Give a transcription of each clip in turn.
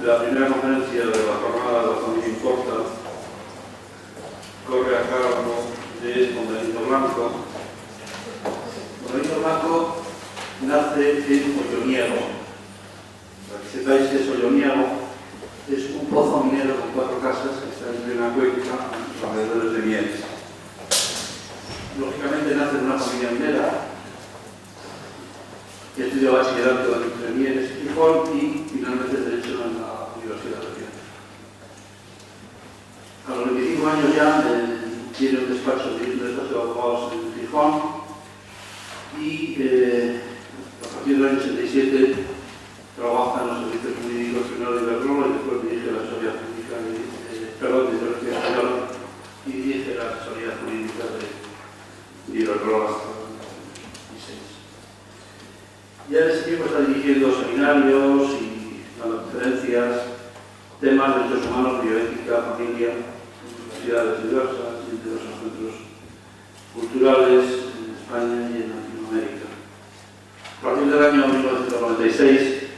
La primera conferencia de la jornada de la familia Importa corre a cargo de Monbenito Blanco. Monbenito Blanco nace en Olloniego. Para que sepáis que Olloniego es un pozo minero con 4 casas que está en plena cuenca, alrededor de Mieres. Lógicamente nace en una familia minera, que estudia bachillerato entre Mieres y Gijón y finalmente Derecho en la Universidad de Oviedo. A los 25 años ya tiene un despacho de abogados en Gijón y a partir del año 87 trabaja en los servicios jurídicos primero de Iberdrola y después dirige la asesoría jurídica de Televisión Española y dirige la asesoría jurídica de Iberdrola hasta el 2016. Ya en ese tiempo está dirigiendo seminarios y dando conferencias, temas de derechos humanos, bioética, familia, universidades diversas y diversos centros culturales en España y en Latinoamérica. A partir del año 1996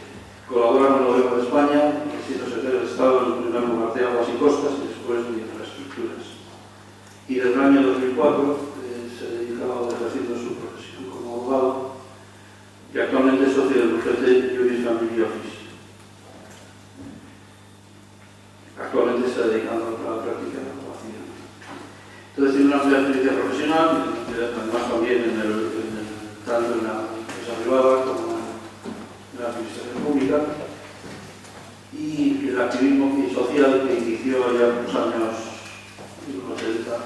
colabora con el Gobierno de España, siendo secretario de Estado en el primer lugar de Aguas y Costas y después de Infraestructuras. Y desde el año 2004 se dedica a ejerciendo su profesión como abogado y actualmente es socio del bufete Juris Family Office. Actualmente está dedicando a la práctica de la abogacía. Entonces tiene una amplia experiencia profesional, además también tanto en la empresa privada como en la administración pública, y el activismo social que inició ya en los años 80,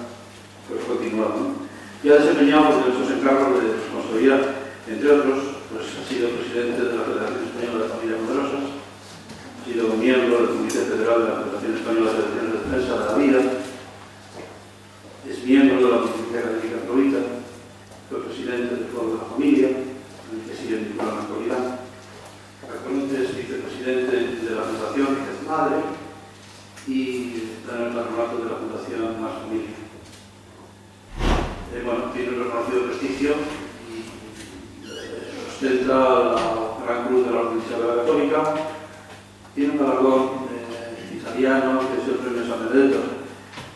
pues continúa, ¿no? Y ha desempeñado diversos encargos de responsabilidad, entre otros, pues ha sido presidente de la Federación Española de Familias Numerosas, ha sido miembro del Comité Federal de la Federación Española de Asociaciones de Defensa de la Vida, es miembro de la Pontificia Académica Católica, fue presidente del Foro de la Familia, en el que sigue vinculado en la actualidad. Actualmente es vicepresidente de la Fundación que es Madre y está en el patronato de la Fundación Más Familia. Bueno, tiene un reconocido prestigio y ostenta la Gran Cruz de la Orden Isabel Católica. Tiene un galardón italiano que es el premio San Benedetto.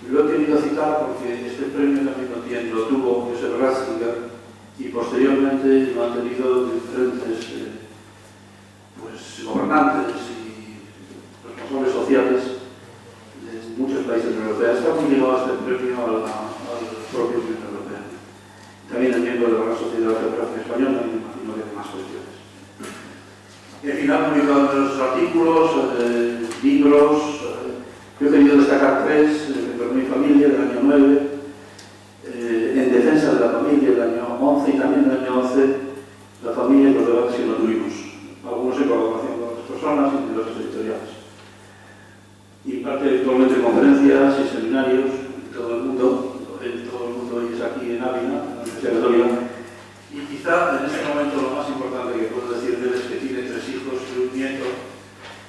Y lo he querido citar porque este premio también lo tuvo Josep Ratzinger y posteriormente lo han tenido diferentes gobernantes y responsables sociales de muchos países de la Unión Europea. Está muy ligado a este premio al propio Unión Europea. También es miembro de la Real Sociedad de Geografía Española y me imagino que hay más cuestiones. En final, ha publicado numerosos artículos, libros. Yo he querido destacar 3, Perdón y Familia, del año 9, En Defensa de la Familia, del año 11, y también del año 11, La Familia y los debates que no tuvimos. Algunos en colaboración con otras personas y diversas editoriales. Imparte actualmente conferencias y seminarios en todo el mundo y es aquí en Ávila, en la Universidad Católica. Y quizá en este momento lo más importante que puedo decirles es que tiene 3 hijos y un nieto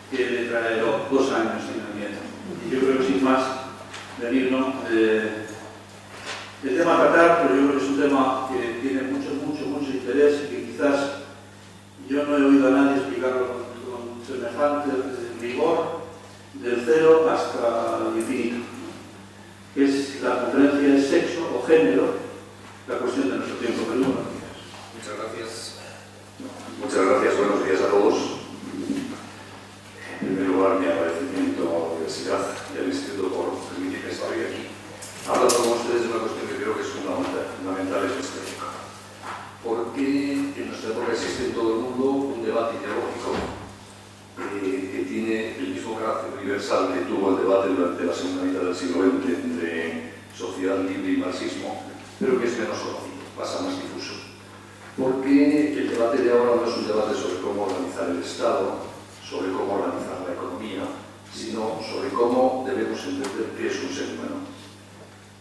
que le trae 2 años sin el nieto. Y yo creo que sin más venirnos, el tema a tratar, pero yo creo que es un tema que tiene mucho interés y que quizás yo no he oído a nadie explicarlo con semejante rigor, del 0 hasta el infinito. Es la conferencia de sexo o género, la cuestión de nuestro tiempo. Muchas gracias. Muchas gracias, buenos días a todos. En primer lugar, mi agradecimiento a la Universidad y al Instituto por permitirme estar hoy aquí, hablando con ustedes de una cuestión que creo que es fundamental en nuestra época. Porque en nuestra época existe en todo el mundo un debate ideológico que tiene el mismo carácter universal que tuvo el debate durante la segunda mitad del siglo XX entre sociedad libre y marxismo, pero que es menos conocido, pasa más difuso. Porque el debate de ahora no es un debate sobre cómo organizar el Estado, sobre cómo organizar la economía, sino sobre cómo debemos entender qué es un ser humano.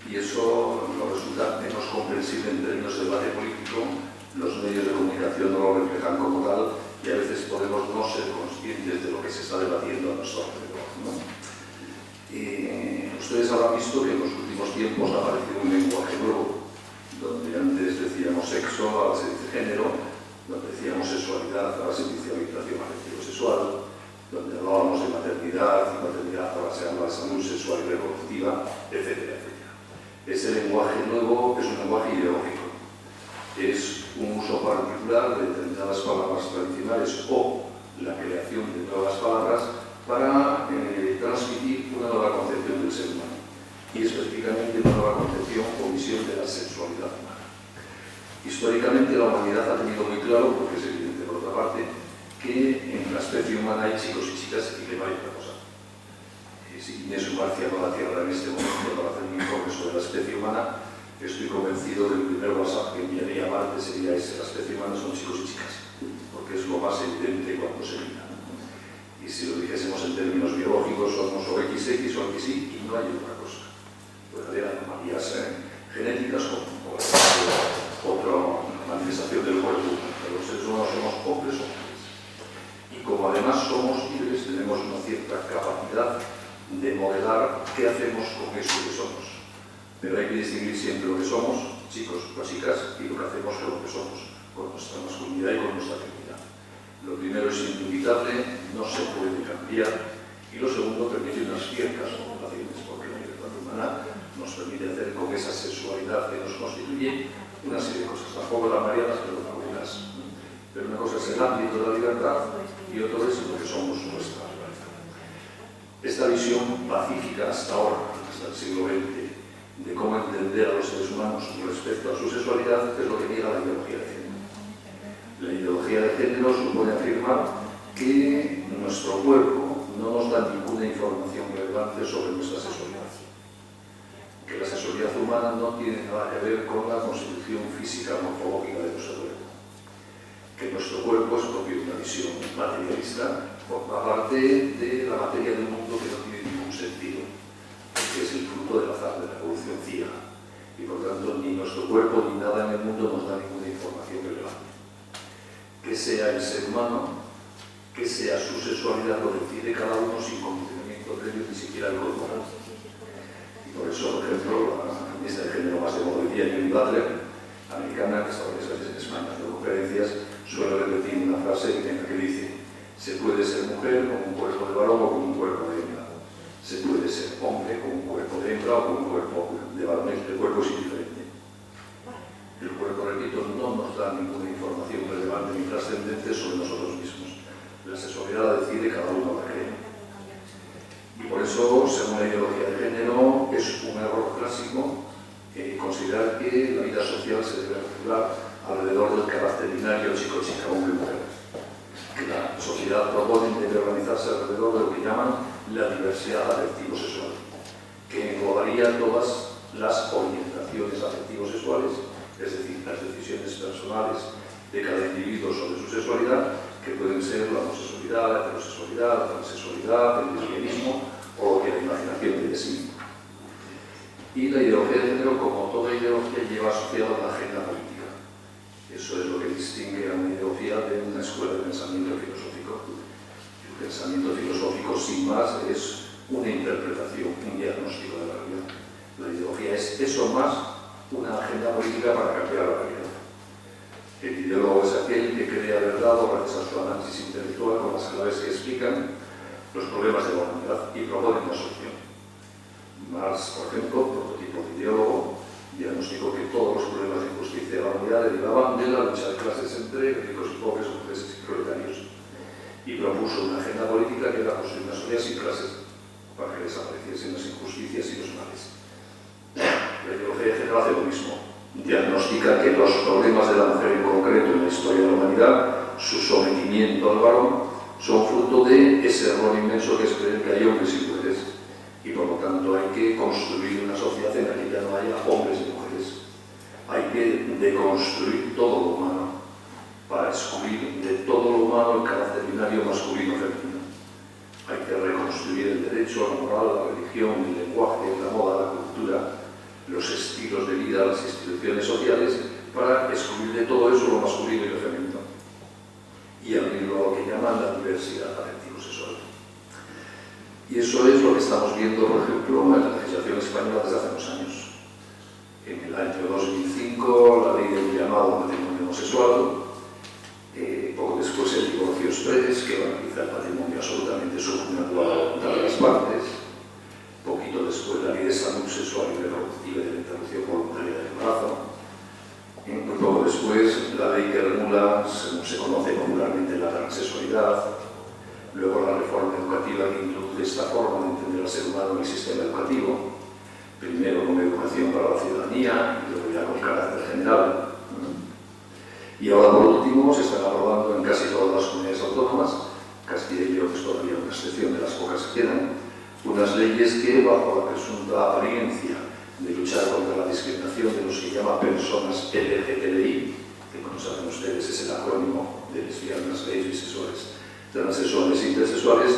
Y eso nos resulta menos comprensible en términos de debate político, los medios de comunicación no lo reflejan como tal y a veces podemos no ser conscientes de lo que se está debatiendo a nuestro alrededor, ¿no? Ustedes habrán visto que en los últimos tiempos ha aparecido un lenguaje nuevo, donde antes decíamos sexo, ahora se dice género, donde decíamos sexualidad, ahora se dice orientación afectivo-sexual, donde hablábamos de maternidad, y maternidad ahora se habla de salud sexual y reproductiva, etcétera, etcétera. Ese lenguaje nuevo es un lenguaje ideológico. Es un uso particular de determinadas palabras tradicionales o la creación de nuevas palabras para transmitir una nueva concepción del ser humano y específicamente una nueva concepción o visión de la sexualidad humana. Históricamente la humanidad ha tenido muy claro, porque es evidente por otra parte, que en la especie humana hay chicos y chicas y que no hay otra cosa. Si Inés Umarcia va a la Tierra en este momento para hacer un informe sobre la especie humana, estoy convencido que el primer WhatsApp que enviaría a Marte sería ese: la especie humana son chicos y chicas, porque es lo más evidente cuando se mira. Y si lo dijésemos en términos biológicos, somos o XX o XY y no hay otra cosa. Puede haber anomalías genéticas o otra manifestación del cuerpo, pero los seres humanos somos hombres o mujeres. Y como además somos libres, tenemos una cierta capacidad de modelar qué hacemos con eso que somos. Pero hay que distinguir siempre lo que somos, chicos o chicas, y lo que hacemos con lo que somos, con nuestra masculinidad y con nuestra feminidad. Lo primero es indubitable, no se puede cambiar, y lo segundo permite unas ciertas modulaciones, porque la libertad humana nos permite hacer con esa sexualidad que nos constituye una serie de cosas. Tampoco las marianas, pero algunas. Pero una cosa es el ámbito de la libertad y otro es lo que somos nuestra libertad. Esta visión pacífica hasta ahora, hasta el siglo XX, de cómo entender a los seres humanos respecto a su sexualidad, es lo que niega la ideología de género. La ideología de género supone afirmar que nuestro cuerpo no nos da ninguna información relevante sobre nuestra sexualidad, que la sexualidad humana no tiene nada que ver con la constitución física morfológica de nuestro cuerpo, que nuestro cuerpo es propio de una visión materialista, forma parte de la materia de un mundo que no tiene ningún sentido, que es el fruto del azar de la evolución ciega, y por tanto ni nuestro cuerpo ni nada en el mundo nos da ninguna información relevante. Que sea el ser humano, que sea su sexualidad, lo decide cada uno sin condicionamiento previo ni siquiera el corporal. Y por eso, por ejemplo, la feminista de género más de moda hoy día, Judith Butler, americana, que está varias veces en España haciendo conferencias, suele repetir una frase en la que dice: se puede ser mujer con un cuerpo de varón o con un cuerpo de hembra. Se puede ser hombre con un cuerpo de hembra o con un cuerpo de varón. El cuerpo es indiferente. El cuerpo, repito, no nos da ninguna información relevante ni trascendente sobre nosotros mismos. La sexualidad la decide cada uno la cree. Y por eso, según la ideología de género, es un error clásico considerar que la vida social se debe articular alrededor del carácter binario chico-chica, hombre-mujer. Que la sociedad propone debe organizarse alrededor de lo que llaman la diversidad afectivo-sexual, que englobaría todas las orientaciones afectivo-sexuales, es decir, las decisiones personales de cada individuo sobre su sexualidad, que pueden ser la homosexualidad, la heterosexualidad, la transexualidad, el lesbianismo o lo que la imaginación de sí. Y la ideología de género, como toda ideología, lleva asociada una agenda política. Eso es lo que distingue a una ideología de una escuela de pensamiento filosófico. El pensamiento filosófico, sin más, es una interpretación, un diagnóstico de la realidad. La ideología es eso más una agenda política para cambiar la realidad. El ideólogo es aquel que crea verdad gracias a su análisis intelectual con las claves que explican los problemas de la humanidad y proponen una solución. Marx, por ejemplo, prototipo de ideólogo, diagnosticó que todos los problemas de injusticia de la humanidad derivaban de la lucha de clases entre ricos y pobres, burgueses y proletarios, y propuso una agenda política que era construir una sociedad sin clases para que desapareciesen las injusticias y los males. La ideología de género hace lo mismo. Diagnostica que los problemas de la mujer en concreto en la historia de la humanidad, su sometimiento al varón, son fruto de ese error inmenso que es creer que hay hombres y mujeres. Y por lo tanto hay que construir una sociedad en la que ya no haya hombres y mujeres. Hay que deconstruir todo lo humano para excluir de todo lo humano el carácter binario masculino-femenino. Hay que reconstruir el derecho, la moral, la religión, el lenguaje, la moda, la cultura, los estilos de vida, las instituciones sociales, para excluir de todo eso lo masculino y lo femenino y abrirlo a lo que llaman la diversidad afectivo-sexual. Y eso es lo que estamos viendo, por ejemplo, en la legislación española desde hace unos años. En el año 2005, la ley del llamado matrimonio homosexual, poco después el divorcio Proyectos 3, que garantiza el patrimonio absolutamente subjunto a la voluntad de las partes. Poquito después, la ley de salud sexual y reproductiva y de la interrupción voluntaria del embarazo. Muy poco después, la ley que regula, según se conoce popularmente, la transexualidad. Luego, la reforma educativa que introduce esta forma de entender al ser humano en el sistema educativo. Primero con educación para la ciudadanía y luego ya con carácter general. Y ahora, por último, se están aprobando en casi todas las comunidades autónomas, Castilla y León es todavía una excepción de las pocas que quedan, unas leyes que, bajo la presunta apariencia de luchar contra la discriminación de los que llaman personas LGTBI, que como saben ustedes es el acrónimo de lesbianas, gays, bisexuales, transexuales e intersexuales,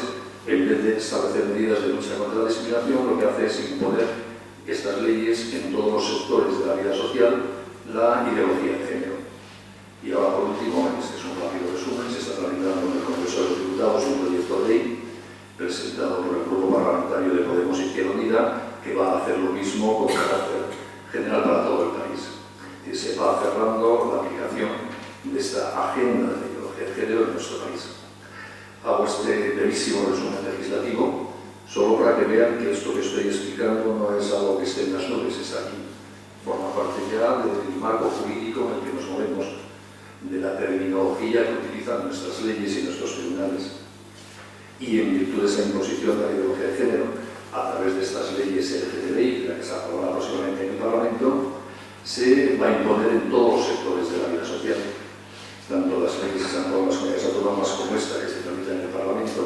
en vez de establecer medidas de lucha contra la discriminación, lo que hace es imponer estas leyes en todos los sectores de la vida social, la ideología de género. Y ahora, por último, este es un rápido resumen, se está tramitando en el Congreso de los Diputados un proyecto de ley presentado por el Grupo Parlamentario de Podemos Izquierda Unida, que va a hacer lo mismo con carácter general para todo el país. Y se va cerrando la aplicación de esta agenda de la ideología de género en nuestro país. Hago este brevísimo resumen legislativo, solo para que vean que esto que estoy explicando no es algo que esté en las nubes, está aquí. Forma parte ya del marco jurídico en el que nos movemos, de la terminología que utilizan nuestras leyes y nuestros tribunales. Y en virtud de esa imposición de la ideología de género, a través de estas leyes LGTBI, la que se aprobará próximamente en el Parlamento, se va a imponer en todos los sectores de la vida social. Tanto las leyes que se aprueban en las comunidades autónomas como esta que se tramita en el Parlamento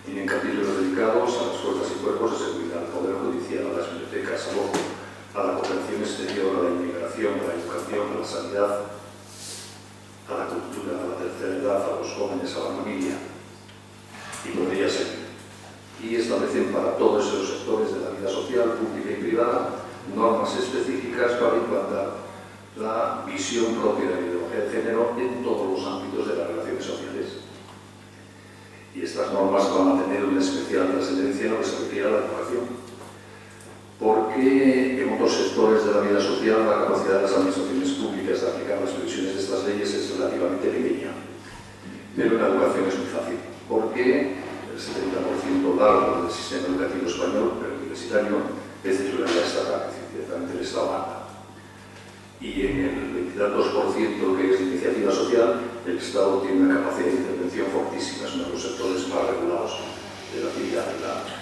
tienen capítulos dedicados a las fuerzas y cuerpos de seguridad, al Poder Judicial, a las bibliotecas, al ojo, a la cooperación exterior, a la inmigración, a la educación, a la sanidad, a la cultura, a la tercera edad, a los jóvenes, a la familia, y podría seguir. Y establecen para todos esos sectores de la vida social, pública y privada, normas específicas para implantar la visión propia de la ideología de género en todos los ámbitos de las relaciones sociales. Y estas normas van a tener una especial trascendencia en lo que se refiere a la educación, porque en otros sectores de la vida social la capacidad de las administraciones públicas de aplicar las previsiones de estas leyes es relativamente pequeña. Pero en la educación es muy fácil, porque el 70% largo del sistema educativo español, pero universitario, es de titularidad estatal, es decir, directamente el Estado manda. Y en el 22% que es de iniciativa social, el Estado tiene una capacidad de intervención fortísima, es uno de los sectores más regulados de la actividad privada.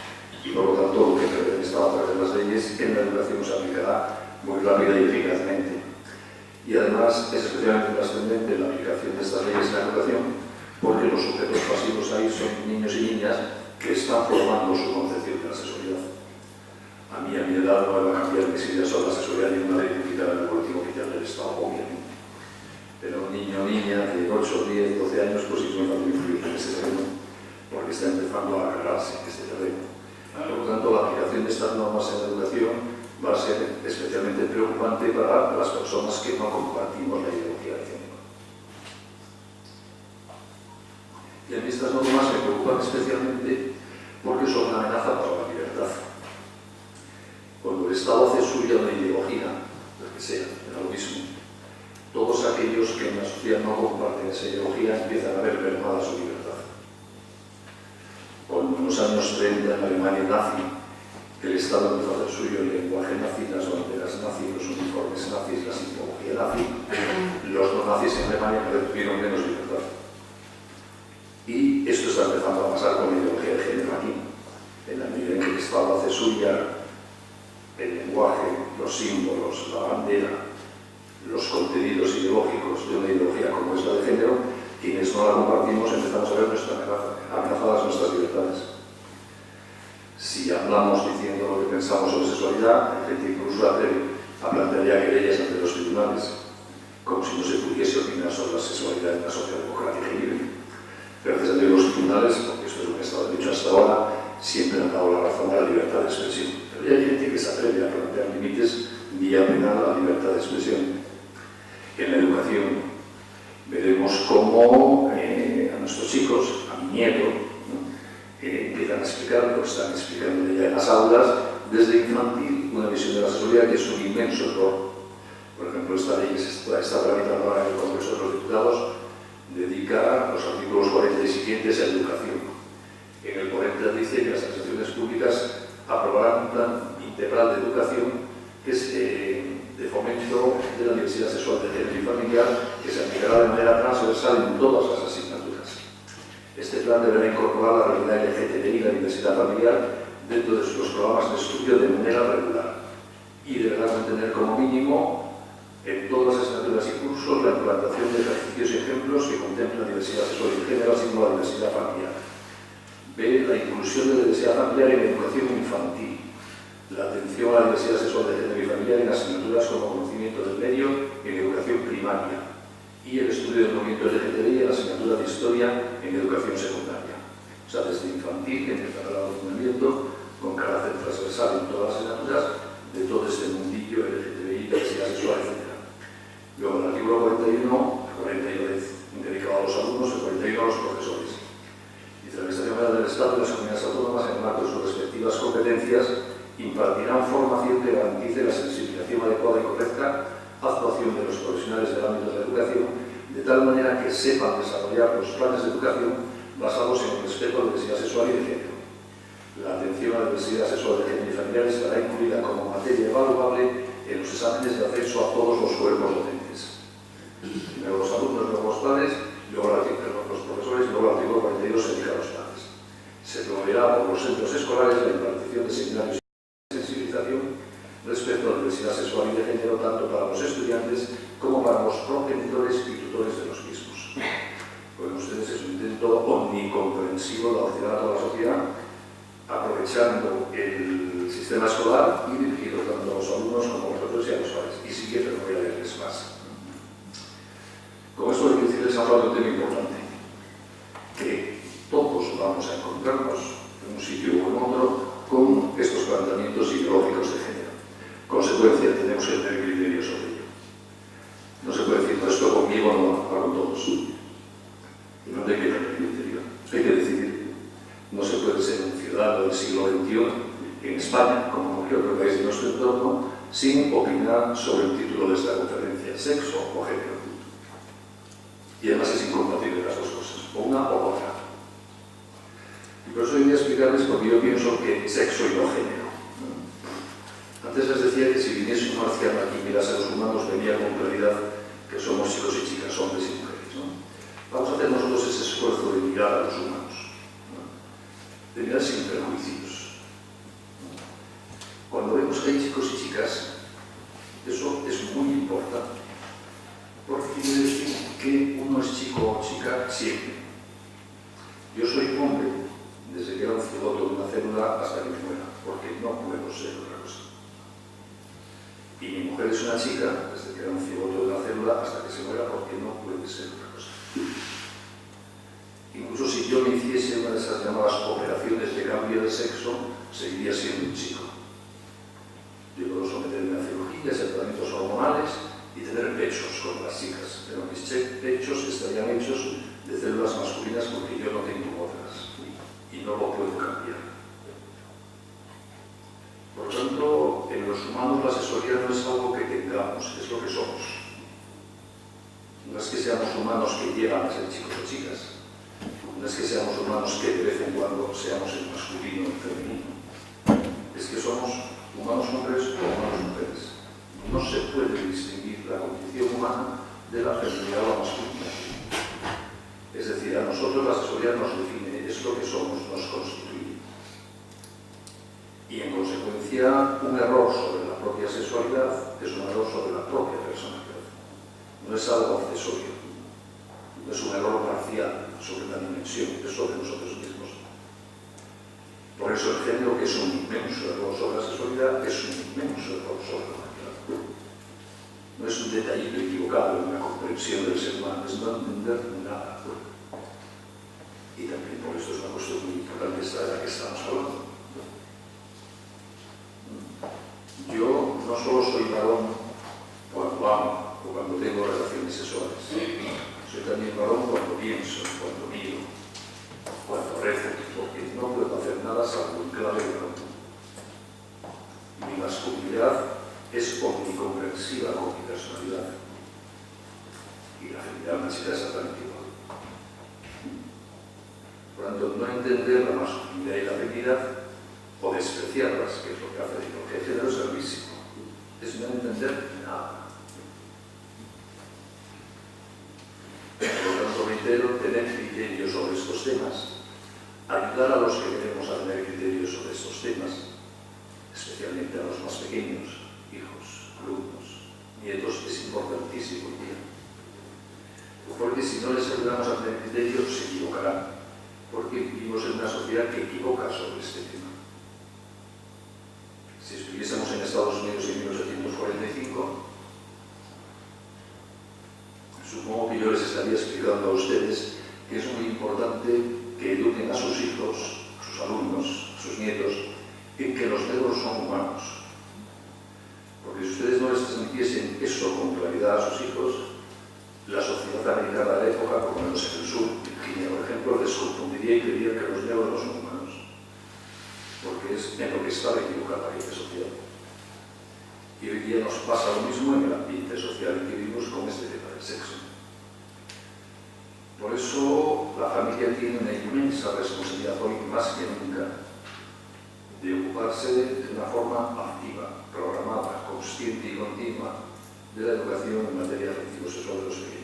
Y por lo tanto, lo que prevé el Estado a través de las leyes en la educación se aplicará muy rápida y eficazmente. Y además es especialmente trascendente la aplicación de estas leyes en la educación, porque los sujetos pasivos ahí son niños y niñas que están formando su concepción de la sexualidad. A mi edad no me va a cambiar mis ideas sobre la sexualidad ni una ley publicada en el boletín oficial del Estado, obviamente. Pero un niño o niña de 8, 10, 12 años, pues es muy fácil influir en ese terreno, porque está empezando a agarrarse en este terreno. Por lo tanto, la aplicación de estas normas en la educación va a ser especialmente preocupante para las personas que no compartimos la ideología de género. Y a mí estas normas me preocupan especialmente porque son una amenaza para la libertad. Cuando el Estado hace suya una ideología, la que sea, era lo mismo, todos aquellos que en la sociedad no comparten esa ideología empiezan a ver mermada su libertad. Cuando en los años 30 en la Alemania nazi, el Estado empezó a hacer suyo el lenguaje nazi, las banderas nazi, los uniformes nazis, la simbología nazi, los no nazis en Alemania tuvieron menos libertad. Y esto está empezando a pasar con la ideología de género aquí, en la medida en que el Estado hace suya el lenguaje, los símbolos, la bandera, los contenidos ideológicos de una ideología como es la de género, quienes no la compartimos empezamos a ver amenazadas nuestras libertades. Si hablamos diciendo lo que pensamos sobre sexualidad, hay gente incluso atreve a plantear ya querellas ante los tribunales, como si no se pudiese opinar sobre la sexualidad en una sociedad democrática y libre. Gracias a Dios los tribunales, porque esto es lo que ha estado dicho hasta ahora, siempre han dado la razón a la libertad de expresión. Pero hay gente que se atreve a plantear límites vía penal a la libertad de expresión. En la educación veremos cómo a nuestros chicos, a mi nieto, empiezan a explicar lo que están explicando ya en las aulas desde infantil, una visión de la sexualidad que es un inmenso error. Por ejemplo, esta ley que se está tramitando ahora en el Congreso de los Diputados dedica los artículos 46 siguiente es educación. En el ponente dice que las administraciones públicas aprobarán un plan integral de educación que es de fomento de la diversidad sexual de género y familiar, que se aplicará de manera transversal en todas las asignaturas. Este plan deberá incorporar la realidad LGTBI y la diversidad familiar dentro de los programas de estudio de manera regular y deberá contener como mínimo en todas las asignaturas y cursos la implantación de ejercicios y ejemplos que contemplen la diversidad sexual y de género, así como la diversidad familiar. B. La inclusión de la diversidad familiar en la educación infantil. La atención a la diversidad sexual de género y familiar en asignaturas como conocimiento del medio en educación primaria y el estudio del movimiento LGTBI en la asignatura de historia en educación secundaria. O sea, desde infantil, que empezará el adoctrinamiento con carácter transversal en todas las asignaturas de todo este mundillo LGTBI, diversidad sexual, etc. Luego, el artículo 41 es dedicado a los alumnos, el 41 a los profesores. Dice, la Administración General del Estado y las comunidades autónomas, en el marco de sus respectivas competencias, impartirán formación que garantice la sensibilización adecuada y correcta, actuación de los profesionales del ámbito de la educación, de tal manera que sepan desarrollar los planes de educación basados en el respeto a la diversidad sexual y de género. La atención a la diversidad sexual de género y familiar estará incluida como materia evaluable en los exámenes de acceso a todos los cuerpos docentes. Primero los alumnos, luego los padres, luego los profesores y luego el artículo 42 se dedica a los padres. Se promoverá por los centros escolares la impartición de seminarios de sensibilización respecto a la diversidad sexual y de género tanto para los estudiantes como para los progenitores y tutores de los mismos. Como ustedes, es un intento omnicomprensivo de adoptar a toda la sociedad, aprovechando el sistema escolar y dirigido tanto a los alumnos como a los profesores y a los padres. Y sí que no voy a leerles más. Con esto quiero decirles ahora de un tema importante, que todos vamos a encontrarnos en un sitio o en otro con estos planteamientos ideológicos de género. Consecuencia, tenemos que tener criterios sobre ello. No se puede decir, no, esto conmigo no, va con todos. No hay que tener criterio, hay que decidir. No se puede ser un ciudadano del siglo XXI en España, como en cualquier otro país de nuestro entorno, sin opinar sobre el título de esta conferencia, sexo o género. Y además es incompatible las dos cosas, o una o otra. Y por eso voy a explicarles por qué yo pienso que sexo y no género. Antes les decía que si viniese un marciano aquí y mirase a los humanos, vería con claridad que somos chicos y chicas, hombres y mujeres, ¿no? Vamos a hacer nosotros ese esfuerzo de mirar a los humanos, ¿no? De mirar sin prejuicios. Cuando vemos que hay chicos y chicas, eso es muy importante, porque quiere decir que uno es chico o chica siempre. Yo soy hombre desde que era un cigoto de una célula hasta que me muera, porque no puedo ser otra cosa. Y mi mujer es una chica desde que era un cigoto de una célula hasta que se muera, porque no puede ser otra cosa. Incluso si yo me hiciese una de esas llamadas operaciones de cambio de sexo, seguiría siendo un chico. Yo puedo someterme a cirugías, a tratamientos hormonales y tener pechos con las chicas, pero mis pechos estarían hechos de células masculinas porque yo no tengo otras y no lo puedo cambiar. Por lo tanto, en los humanos la sexualidad no es algo que tengamos, es lo que somos. No es que seamos humanos que llegan a ser chicos o chicas, no es que seamos humanos que de vez en cuando seamos el masculino o el femenino, es que somos humanos hombres o humanos mujeres. No se puede distinguir la condición humana de la feminidad o la masculinidad. Es decir, a nosotros la sexualidad nos define, es lo que somos, nos constituye. Y en consecuencia, un error sobre la propia sexualidad es un error sobre la propia personalidad. No es algo accesorio, no es un error parcial sobre la dimensión, es sobre nosotros mismos. Por eso el género, que es un inmenso error sobre la sexualidad, es un inmenso error sobre la humanidad. No es un detallito equivocado en la comprensión del ser humano, es no entender nada. Y también por esto es una cuestión muy importante esta de la que estamos hablando. Yo no solo soy varón cuando amo o cuando tengo relaciones sexuales, soy también varón cuando pienso, cuando miro, cuando rezo, porque no puedo hacer nada salvo en clave de varón. Mi masculinidad es omnicomprensiva con mi personalidad y la feminidad me será exactamente igual. tanto, no entender la masculinidad y la feminidad o despreciarlas, que es lo que hace el ideología de género, es gravísimo. Es no entender nada. Por lo tanto, reitero, tener criterios sobre estos temas, ayudar a los que queremos a tener criterios sobre estos temas, especialmente a los más pequeños, hijos, alumnos, nietos, es importantísimo hoy día. Porque si no les ayudamos a tener criterios, se equivocarán. Porque vivimos en una sociedad que equivoca sobre este tema. Si estuviésemos en Estados Unidos en 1745, supongo que yo les estaría explicando a ustedes que es muy importante que eduquen a sus hijos, a sus alumnos, a sus nietos, en que los negros son humanos. Porque si ustedes no les transmitiesen eso con claridad a sus hijos, la sociedad americana de la época, por lo menos en el sur, Virginia, por ejemplo, les confundiría y creería que los negros no son humanos. Porque es en lo que estaba equivocada aquella sociedad. Y hoy día nos pasa lo mismo en el ambiente social en que vivimos con este tema del sexo. Por eso la familia tiene una inmensa responsabilidad hoy más que nunca de ocuparse de una forma activa, programada, consciente y continua de la educación en materia afectivo-sexual de los pequeños.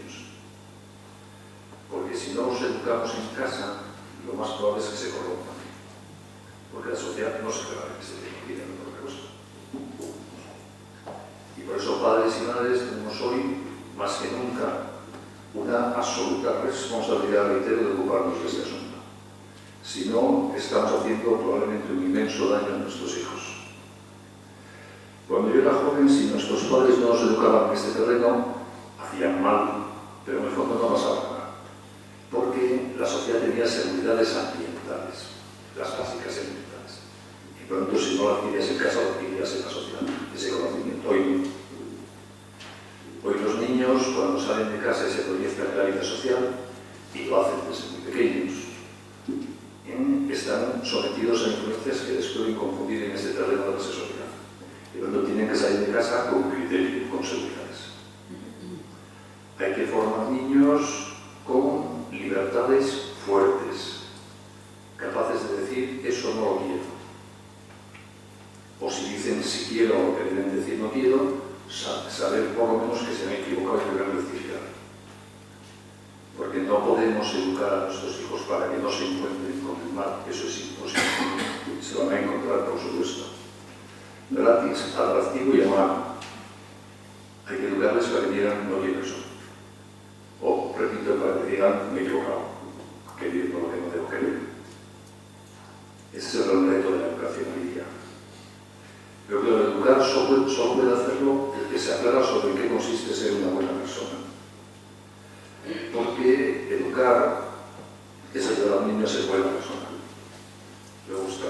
Porque si no los educamos en casa, lo más probable es que se corrompan. Porque la sociedad no se prepara en este tema, tiene otra cosa. Y por eso, padres y madres, tenemos hoy, más que nunca, una absoluta responsabilidad, reitero, de ocuparnos de este asunto. Si no, estamos haciendo probablemente un inmenso daño a nuestros hijos. Cuando yo era joven, si nuestros padres no nos educaban en este terreno, hacían mal, pero en el fondo no pasaba nada. Porque la sociedad tenía seguridades ambientales, las básicas ambientales. Y pronto, si no lo adquirías en casa, lo adquirías en la sociedad, ese conocimiento. Hoy no. Hoy los niños, cuando salen de casa y se proyectan en la vida social, y lo hacen desde muy pequeños, están sometidos a influencias que les pueden confundir en este terreno de la sexualidad. Y cuando tienen que salir de casa con criterio, con seguridades. Hay que formar niños con libertades fuertes, capaces de decir, eso no lo quiero. O si dicen si quiero o que deben decir no quiero, saber por lo menos que se han equivocado y deben rectificar. Porque no podemos educar a nuestros hijos para que no se encuentren con el mal, eso es imposible. Se van a encontrar, por supuesto. Gratis, atractivo y amable. Hay que educarles para que digan no quiero eso. O, repito, para que digan me he equivocado, queriendo lo que no debo querer. Ese es el gran reto de la educación hoy día. Pero claro, educar solo puede hacerlo el que se aclara sobre en qué consiste ser una buena persona. Porque educar es ayudar a un niño a ser buena persona. Luego está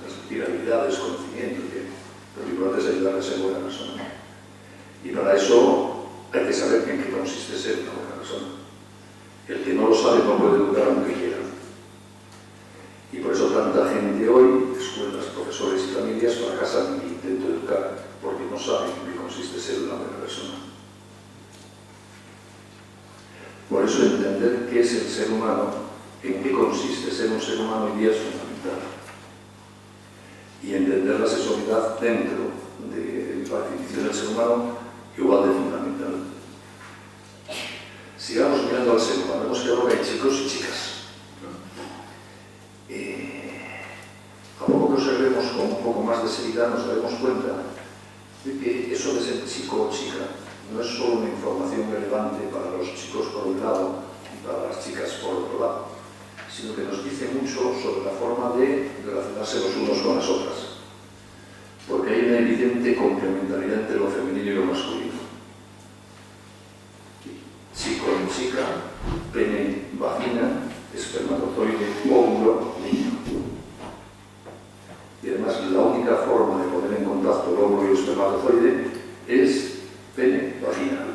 transmitir habilidades, conocimiento, pero lo importante es ayudar a ser buena persona. Y para eso hay que saber en qué consiste ser una buena persona. El que no lo sabe no puede educar aunque quiera. Y por eso tanta gente hoy, escuelas, profesores y familias, fracasan en el intento de educar, porque no saben en qué consiste ser una buena persona. Por eso entender qué es el ser humano, en qué consiste ser un ser humano hoy día es fundamental. Y entender la sexualidad dentro de la definición del ser humano igual de fundamental. Sigamos mirando al ser humano. Hemos quedado que hay chicos y chicas. A poco que observemos con un poco más de seriedad nos daremos cuenta de que eso de ser chico o chica no es solo una información relevante para los chicos por un lado y para las chicas por otro lado, sino que nos dice mucho sobre la forma de relacionarse los unos con las otras. Porque hay una evidente complementariedad entre lo femenino y lo masculino. Chico y chica, pene, vagina, espermatozoide, óvulo, niño. Y además la única forma de poner en contacto el óvulo y el espermatozoide es pene, vagina.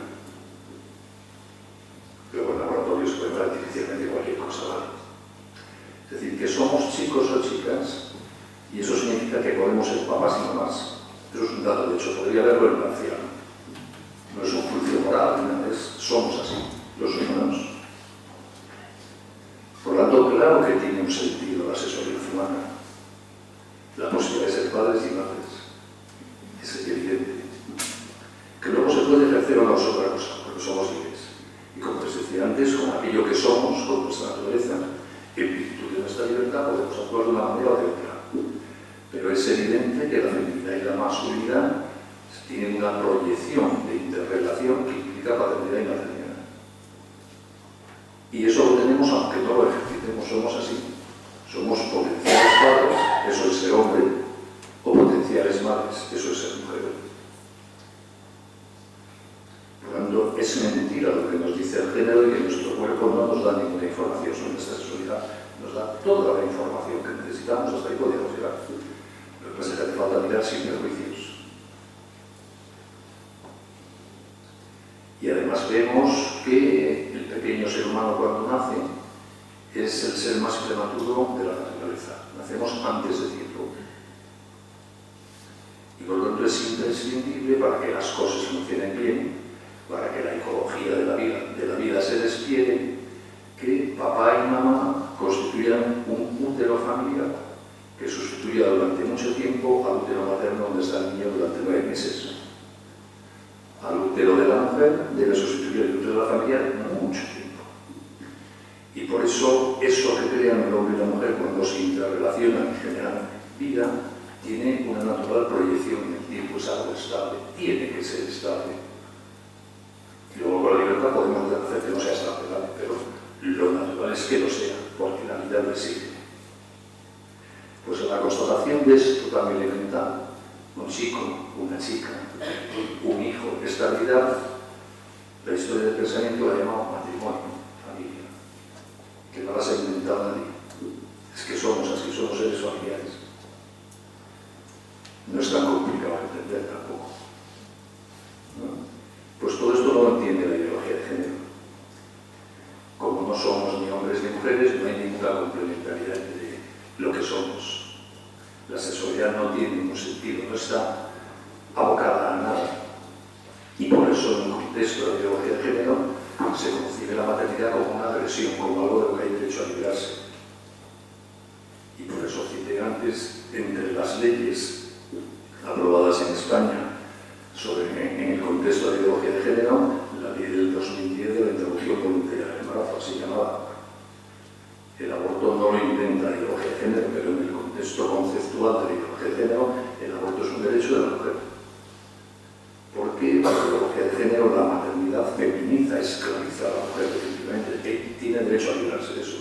Luego en laboratorio se puede ver artificialmente cualquier cosa, ¿vale? Es decir, que somos chicos o chicas y eso significa que podemos ser papás y mamás. Eso es un dato, de hecho, podría verlo el marciano. No es un juicio moral, somos así, los humanos. Por lo tanto, claro que tiene un sentido la sexualidad humana, la posibilidad de ser padres y madres. Es evidente. Que luego se puede ejercer o no es otra cosa, porque somos libres. Y como les decía antes, con aquello que somos, con nuestra naturaleza, en virtud de nuestra libertad podemos actuar de una manera o de otra. Pero es evidente que la feminidad y la masculinidad tienen una proyección de interrelación que implica paternidad y maternidad. Y eso lo tenemos aunque no lo ejercitemos, somos así. Somos potenciales padres, eso es ser hombre, o potenciales madres, eso es ser mujer. Por lo tanto, es mentira lo que nos dice el género y que nuestro cuerpo no nos da ninguna información sobre nuestra sexualidad. Nos da toda la información que necesitamos, hasta ahí podemos llegar. Lo que pasa es que hace falta mirar sin prejuicios. Y además vemos que el pequeño ser humano cuando nace es el ser más prematuro de la naturaleza. Nacemos antes de tiempo. Y por lo tanto es imprescindible para que las cosas funcionen bien, para que la ecología de la vida se despliegue, que papá y mamá constituyan un útero familiar que sustituya durante mucho tiempo al útero materno donde está el niño durante 9 meses. Al útero de la mujer debe sustituir el útero de la familia mucho tiempo. Y por eso, eso que crean el hombre y la mujer cuando se interrelacionan y generan vida, tiene una natural proyección en el tiempo, es algo estable, tiene que ser estable. Y luego con la libertad podemos hacer que no sea estable, ¿vale? Pero lo natural es que lo sea, porque la vida lo exige. Pues la constatación de esto tan elemental, un chico, una chica, un hijo, estabilidad, la historia del pensamiento la llamamos matrimonio, familia, que no las ha inventado nadie. Es que somos así, somos seres familiares. No es tan complicado de entender tampoco, ¿no? Pues todo esto no lo entiende la ideología de género. Como no somos ni hombres ni mujeres, no hay ninguna complementariedad entre lo que somos. La sexualidad no tiene ningún sentido, no está abocada a nada. Y por eso, en un contexto de la ideología de género, se concibe la maternidad como una agresión, como algo de lo que hay derecho a librarse. Y por eso cité antes, entre las leyes aprobadas en España en el contexto de la ideología de género, la ley del 2010 de la interrupción voluntaria del embarazo, así llamada. El aborto no lo inventa la ideología de género, pero en el contexto conceptual de la ideología de género, el aborto es un derecho de la mujer. ¿Por qué? Para la ideología de género, la maternidad feminiza, esclaviza a la mujer, definitivamente, que tiene derecho a librarse de eso.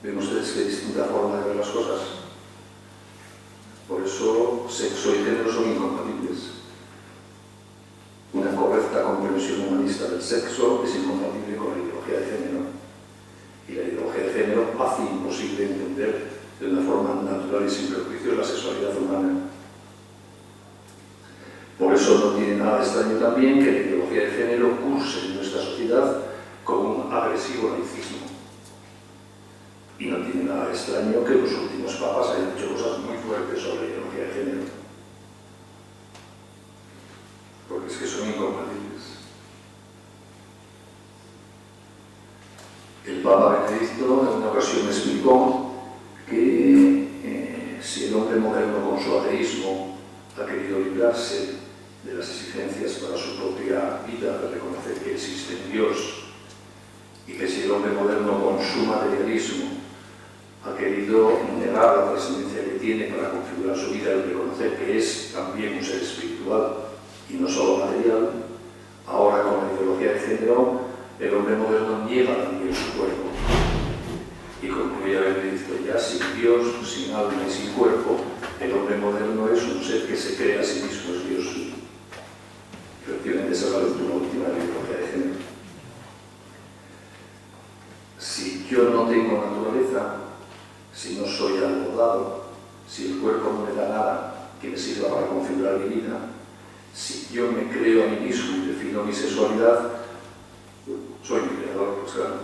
¿Ven ustedes qué distinta forma de ver las cosas? Por eso, sexo y género son incompatibles. Una correcta comprensión humanista del sexo es incompatible con la ideología de género. Y la ideología de género hace imposible entender de una forma natural y sin prejuicios la sexualidad humana. Por eso no tiene nada extraño también que la ideología de género curse en nuestra sociedad como un agresivo laicismo. Y no tiene nada extraño que los últimos papas hayan hecho cosas muy fuertes sobre la ideología de género. Porque es que son incompatibles. El Papa Benedicto en una ocasión explicó que si el hombre moderno con su ateísmo ha querido librarse de las exigencias para su propia vida, de reconocer que existe un Dios, y que si el hombre moderno con su materialismo ha querido negar la trascendencia que tiene para configurar su vida y reconocer que es también un ser espiritual y no solo material, ahora con la ideología de género, el hombre moderno niega también su cuerpo. Y concluye Benedicto, ya sin Dios, sin alma y sin cuerpo, el hombre moderno es un ser que se cree a sí mismo, es Dios. Efectivamente, esa es la lectura última de la ideología de género. Si yo no tengo naturaleza, si no soy algo dado, si el cuerpo no me da nada que me sirva para configurar mi vida, si yo me creo a mí mismo y defino mi sexualidad, soy mi creador, pues claro.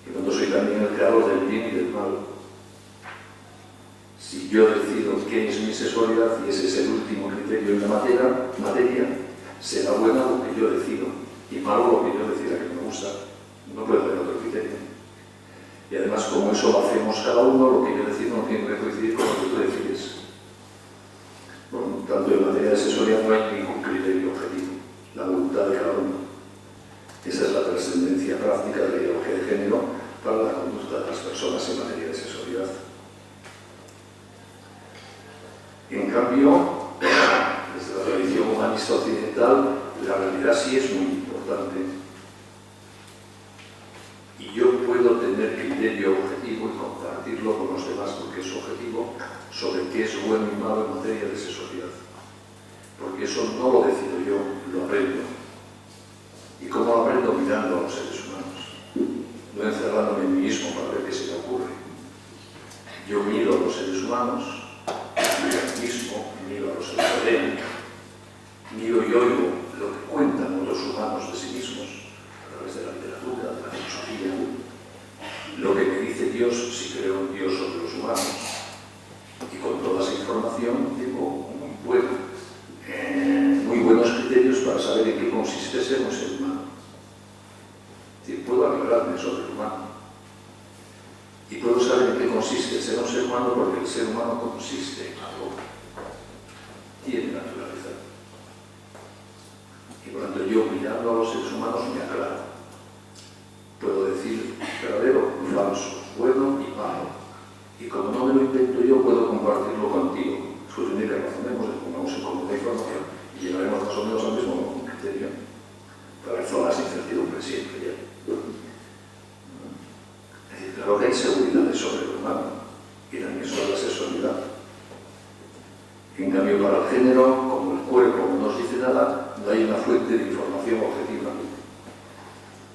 Y cuando soy también el creador del bien y del mal. Si yo decido qué es mi sexualidad y ese es el último criterio en la materia, será bueno lo que yo decido y malo lo que yo decida que me gusta. No puede haber otro criterio. eso lo hacemos cada uno, lo que yo decido no tiene que coincidir con lo que tú decides. Por lo tanto, en materia de asesoría no hay ningún criterio objetivo, la voluntad de cada uno. Esa es la trascendencia práctica de la ideología de género para la conducta de las personas en materia de sexualidad. En cambio, desde la tradición humanista occidental, la realidad sí es muy importante. Y yo puedo tener criterio objetivo y compartirlo con los demás porque es objetivo sobre qué es bueno y malo en materia de sexualidad. Porque eso no lo decido yo, lo aprendo. ¿Y cómo lo aprendo? Mirando a los seres humanos, no encerrándome en mí mismo para ver qué se me ocurre. Yo miro a los seres humanos, miro a mí mismo, miro a los que me rodean, miro y oigo lo que cuentan otros humanos de sí mismos a través de la literatura, de la filosofía, lo que me dice Dios, si creo en Dios sobre los humanos. Y con toda esa información tengo muy buenos criterios para saber en qué consiste ser un ser humano. Es decir, puedo aclararme sobre el humano. Y puedo saber en qué consiste ser un ser humano porque el ser humano consiste en algo. Tiene naturaleza. Y por lo tanto yo mirando a los seres humanos me aclaro. Puedo decir verdadero, falso, bueno y malo. Y como no me lo invento yo, puedo compartirlo contigo. Es cuestión de que razonemos, de pongamos en común la información y llegaremos más o menos al mismo criterio. Pero hay zonas de incertidumbre siempre ya. Es decir, claro que hay seguridades sobre el humano y también sobre la sexualidad. En cambio, para el género, como el cuerpo no nos dice nada, no hay una fuente de información objetiva.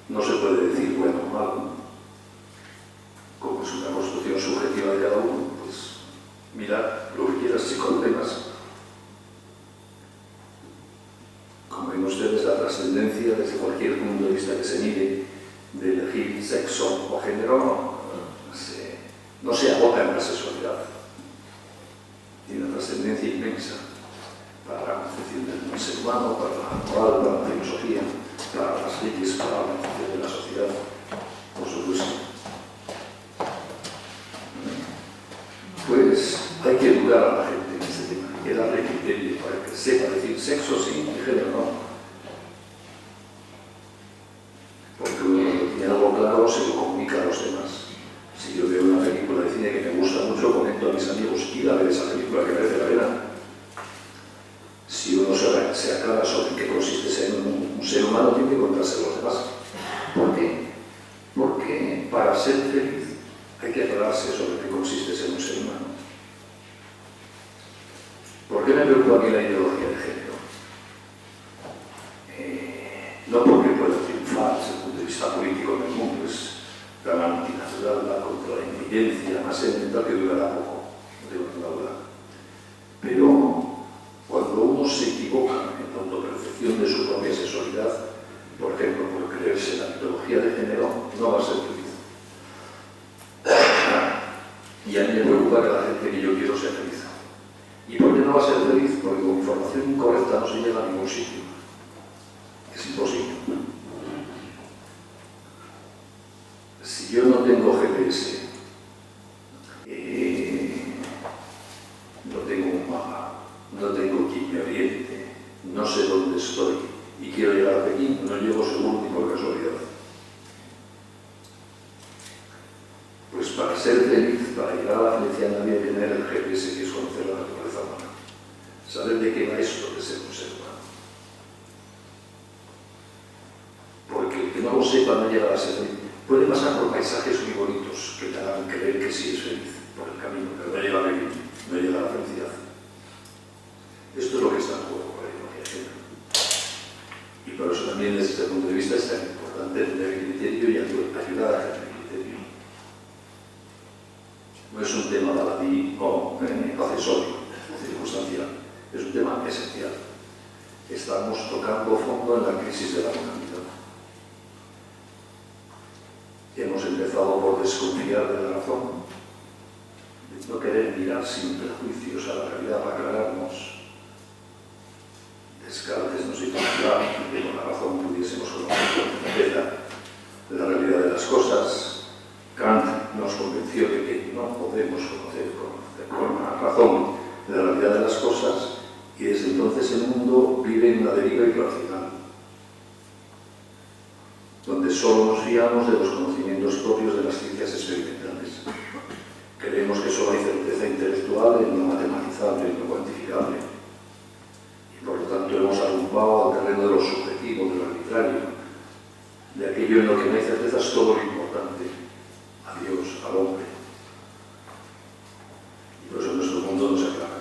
No se puede decir bueno o malo. Como es una construcción subjetiva de cada uno, pues mirad lo que quieras sin temas. Como ven ustedes, la trascendencia desde cualquier punto de vista que se mire de elegir sexo o género no se agota en la sexualidad. Tiene una trascendencia inmensa para la concepción del ser humano, para la moral, para la filosofía, para las leyes, para la organización de la sociedad, por supuesto. Pues hay que educar a la gente en este tema, hay que darle criterio para que sepa decir sexo sí y género no. Porque uno tiene algo claro, se lo comunica a los demás. Si yo veo una película de cine que me gusta mucho, comento a mis amigos, ir a ver esa película que merece la pena. Si uno se aclara sobre qué consiste ser un ser humano, tiene que contarse a los demás. ¿Por qué? Porque para ser feliz hay que aclararse sobre qué consiste ser un ser humano. ¿Por qué me preocupa aquí la ideología de género? No porque pueda triunfar desde el punto de vista político en el mundo, es tan antinatural la contra la inteligencia más elemental que durará poco, no tengo ninguna duda. Pero cuando uno se equivoca en la autopercepción de su propia sexualidad, por ejemplo, por creerse en la mitología de género, no va a ser feliz. Y a mí me preocupa que la gente que yo quiero sea feliz. ¿Y por qué no va a ser feliz? Porque con información incorrecta no se llega a ningún sitio. Es imposible. Si yo no tengo GPS, no tengo un mapa, no tengo quien me oriente, no sé dónde estoy y quiero llegar a Pekín, no llego seguro ni por casualidad. Pues para ser feliz, para llegar a la felicidad, nadie debe tener el GPS, que es conocer la naturaleza humana. Saber de qué va esto de ser un ser humano. Porque el que no lo sepa no llegará a ser feliz. Puede pasar por paisajes muy bonitos que te hagan creer que sí es feliz por el camino, pero no llega a vivir, no llega a la felicidad. Esto es lo que está en juego por la ideología de género. Y por eso también desde este punto de vista es tan importante tener criterio y ayudar a tener criterio. No es un tema baladí o accesorio, circunstancial, es un tema esencial. Estamos tocando fondo en la crisis de la humanidad. Hemos empezado por desconfiar de la razón, de no querer mirar sin prejuicios a la realidad para aclararnos. Descartes nos hizo claro que con la razón pudiésemos conocer con certeza la realidad de las cosas. Kant nos convenció donde solo nos fiamos de los conocimientos propios de las ciencias experimentales. Creemos que solo hay certeza intelectual en lo matematizable, en lo cuantificable. Y por lo tanto hemos arrumbado al terreno de lo subjetivo, de lo arbitrario, de aquello en lo que no hay certeza es todo lo importante, a Dios, al hombre. Y por eso nuestro mundo no se aclara.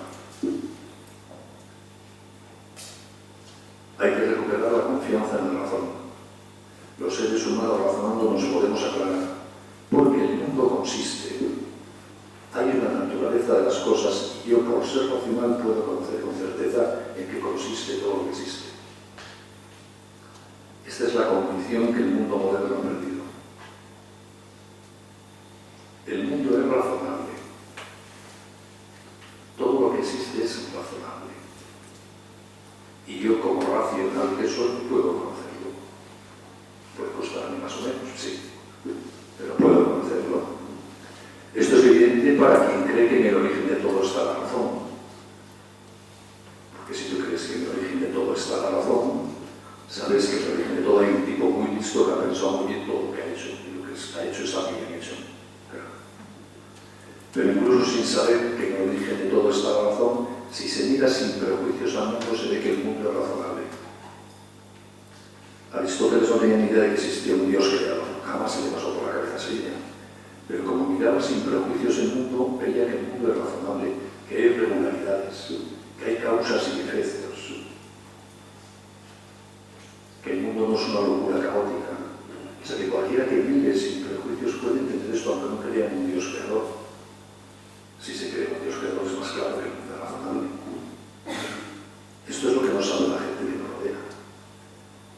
Hay que recuperar la confianza en la razón. Los seres humanos razonando nos podemos aclarar, porque el mundo consiste. Hay una naturaleza de las cosas y yo, por ser racional, puedo conocer con certeza en qué consiste todo lo que existe. Esta es la condición que el mundo moderno ha perdido. El mundo es razonable. Todo lo que existe es razonable. Y yo, como racional que soy, puedo conocerlo. Puede costarme más o menos, sí, pero puedo conocerlo. Esto es evidente para quien cree que en el origen de todo está la razón. Porque si tú crees que en el origen de todo está la razón, sabes que en el origen de todo hay un tipo muy listo que ha pensado muy bien todo lo que ha hecho, y lo que está hecho está bien hecho. Pero incluso sin saber que en el origen de todo está la razón, si se mira sin prejuicios al mundo, se ve que el mundo es razonable. Aristóteles no tenía ni idea de que existía un Dios creador, jamás se le pasó por la cabeza esa idea. Pero como miraba sin prejuicios el mundo, veía que el mundo es razonable, que hay regularidades, que hay causas y efectos, que el mundo no es una locura caótica. O sea, que cualquiera que mire sin prejuicios puede entender esto, aunque no crea en un Dios creador. Si se cree en un Dios creador es más claro que el mundo es razonable. Esto es lo que no sabe la gente que nos rodea.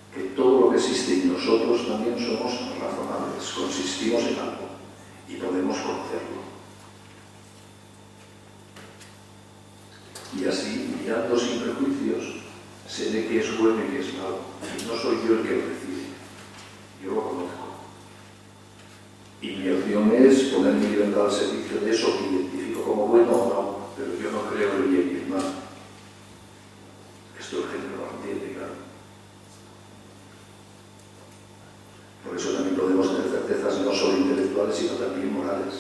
Que todo lo que existe y nosotros también somos razonables, consistimos en algo y podemos conocerlo. Y así, mirando sin prejuicios, se ve que es bueno y que es malo. Y no soy yo el que lo decide, yo lo conozco. Y mi opción es poner mi libertad al servicio de eso que identifico como bueno o no, pero yo no creo en el bien y el mal. Esto el género lo entiende, claro. Por eso también podemos tener certezas no solo intelectuales, sino también morales.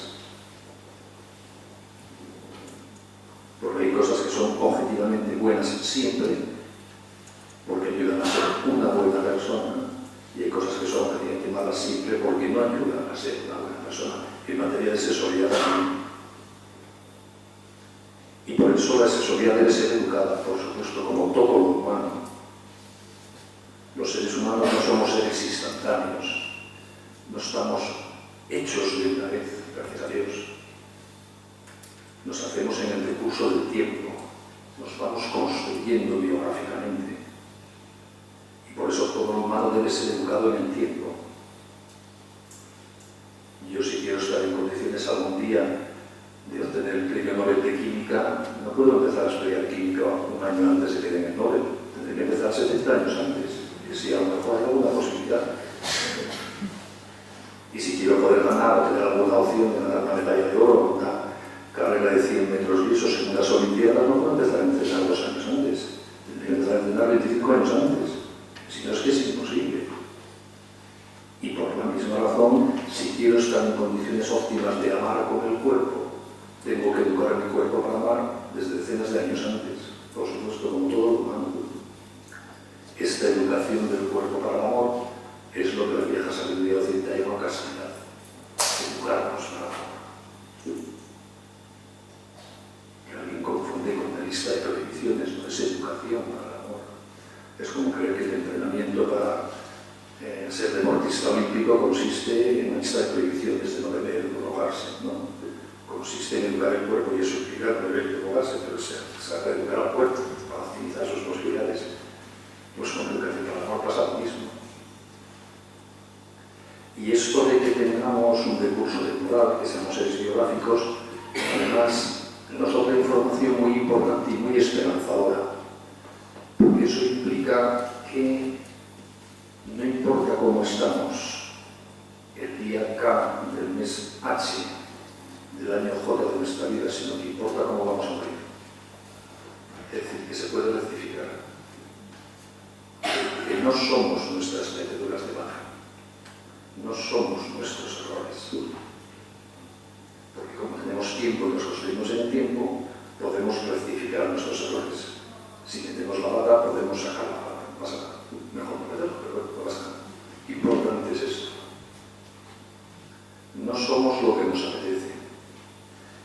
Porque hay cosas que son objetivamente buenas siempre, porque ayudan a ser una buena persona, y hay cosas que son objetivamente malas siempre, porque no ayudan a ser una buena persona. En materia de sexualidad también. Y por eso la sexualidad debe ser educada, por supuesto, como todo lo humano. Los seres humanos no somos seres instantáneos, no estamos hechos de una vez, gracias a Dios. Nos hacemos en el recurso del tiempo, nos vamos construyendo biográficamente. Y por eso todo lo humano debe ser educado en el tiempo. Yo, si quiero estar en condiciones algún día de obtener el premio Nobel de Química, no puedo empezar a estudiar química un año antes de que den el Nobel, tendré que empezar 70 años antes. Y si a lo mejor hay alguna posibilidad. Y si quiero poder ganar o tener alguna opción de ganar una medalla de oro, una carrera de 100 metros lisos en unas Olimpiadas, no puedo empezar a entrenar 2 años antes. Tendré que empezar a entrenar 25 años antes. Si no, es que es imposible. Y por la misma razón, si quiero estar en condiciones óptimas de amar con el cuerpo, tengo que educar a mi cuerpo para amar desde decenas de años antes. Por supuesto, como todo lo humano. Esta educación del cuerpo para el amor es lo que la vieja sabiduría occidental llama casanidad. Educarnos para el amor. Que alguien confunde con una lista de prohibiciones, no es educación para el amor. Es como creer que el entrenamiento para ser deportista olímpico consiste en una lista de prohibiciones de no beber, de drogarse, ¿no? Consiste en educar el cuerpo y eso implica beber y drogarse, pero se trata de educar al cuerpo para optimizar sus posibilidades. Pues con educación para el amor pasa lo mismo. Y esto de que tengamos un recurso temporal, que seamos seres biográficos, además nos da una información muy importante y muy esperanzadora. Porque eso implica que no importa cómo estamos el día K del mes H del año J de nuestra vida, sino que importa cómo vamos a morir. Es decir, que se puede rectificar. Que no somos nuestras meteduras de baja, no somos nuestros errores. Porque como tenemos tiempo y nos construimos en el tiempo, podemos rectificar nuestros errores. Si metemos la pata, podemos sacar la pata. No pasa nada. Mejor no meterlo, pero bueno, no pasa nada. Importante es esto. No somos lo que nos apetece.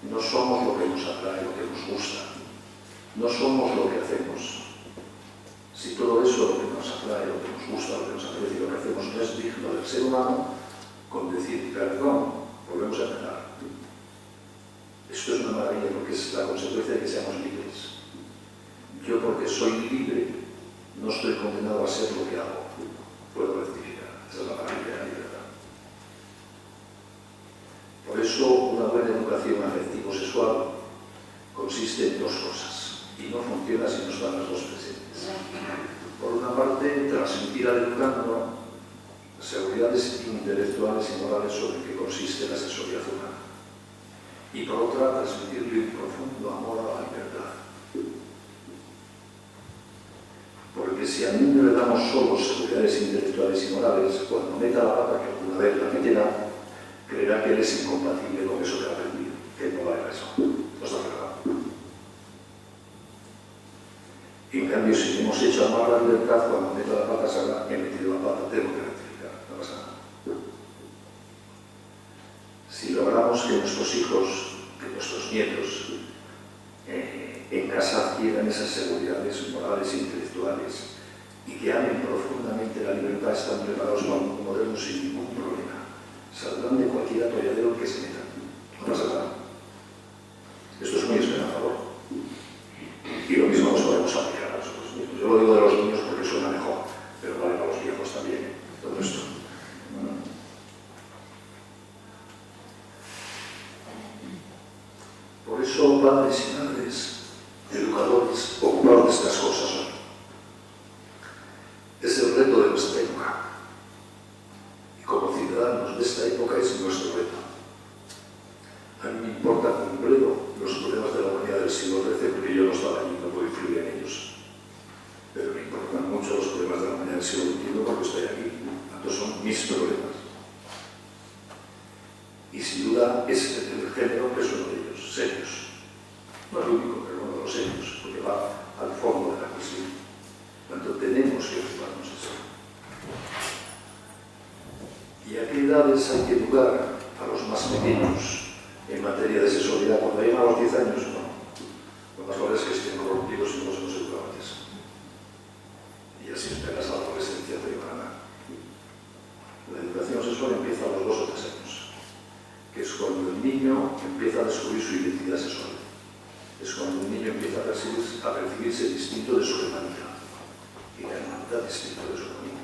No somos lo que nos atrae, lo que nos gusta. No somos lo que hacemos. Si todo eso, lo que nos atrae, lo que nos gusta, lo que nos apetece y lo que hacemos no es digno del ser humano, con decir perdón, volvemos a empezar. Esto es una maravilla porque es la consecuencia de que seamos libres. Yo, porque soy libre, no estoy condenado a ser lo que hago. Puedo rectificar. Esa es la maravilla de la libertad. Por eso, una buena educación afectivo-sexual consiste en dos cosas y no funciona si no están las dos presentes. Por una parte, transmitir al educando seguridades intelectuales y morales sobre qué consiste la sexualidad humana. Y por otra, transmitirle un profundo amor a la libertad. Porque si al niño le damos solo seguridades intelectuales y morales, cuando meta la pata, que alguna vez la meterá, creerá que él es incompatible con eso que ha aprendido, que no va a eso. No está cerrado. En cambio, si le hemos hecho amar la libertad, cuando meta la pata sabrá que he metido la pata, tengo que rectificar, no pasa nada. Si logramos que nuestros hijos, que nuestros nietos, en casa adquieran esas seguridades morales e intelectuales y que amen profundamente la libertad, están preparados para un mundo moderno sin ningún problema. Saldrán de cualquier atolladero que se metan. No pasa nada. Esto es muy esperanzador. Y lo mismo nos podemos aplicar a nosotros mismos. Yo lo digo de los niños porque suena mejor, pero vale para los viejos también, todo esto. Por eso, padres y madres, educadores, ocupados de estas cosas hoy. Es el reto de nuestra época. Y como ciudadanos de esta época es nuestro reto. A mí me importa completo los problemas de la humanidad del siglo XIII porque yo no estaba allí, no puedo influir en ellos. Pero me importan mucho los problemas de la humanidad del siglo XXI porque estoy aquí. Tantos son mis problemas. Y sin duda es el género que es uno de ellos, serios. No el único, pero uno de los serios, porque va al fondo de la cuestión. Tanto tenemos que ocuparnos de eso. ¿Y a qué edades hay que educar a los más pequeños en materia de sexualidad? Cuando llegan a los 10 años, no. Lo más probable es que estén corrompidos y no los hemos educado antes. Y así esperas a la adolescencia temprana. La educación sexual empieza a los 2 o 3 años, que es cuando el niño empieza a descubrir su identidad sexual. Es cuando el niño empieza a percibirse distinto de su hermanita y la hermanita distinto de su hermanita.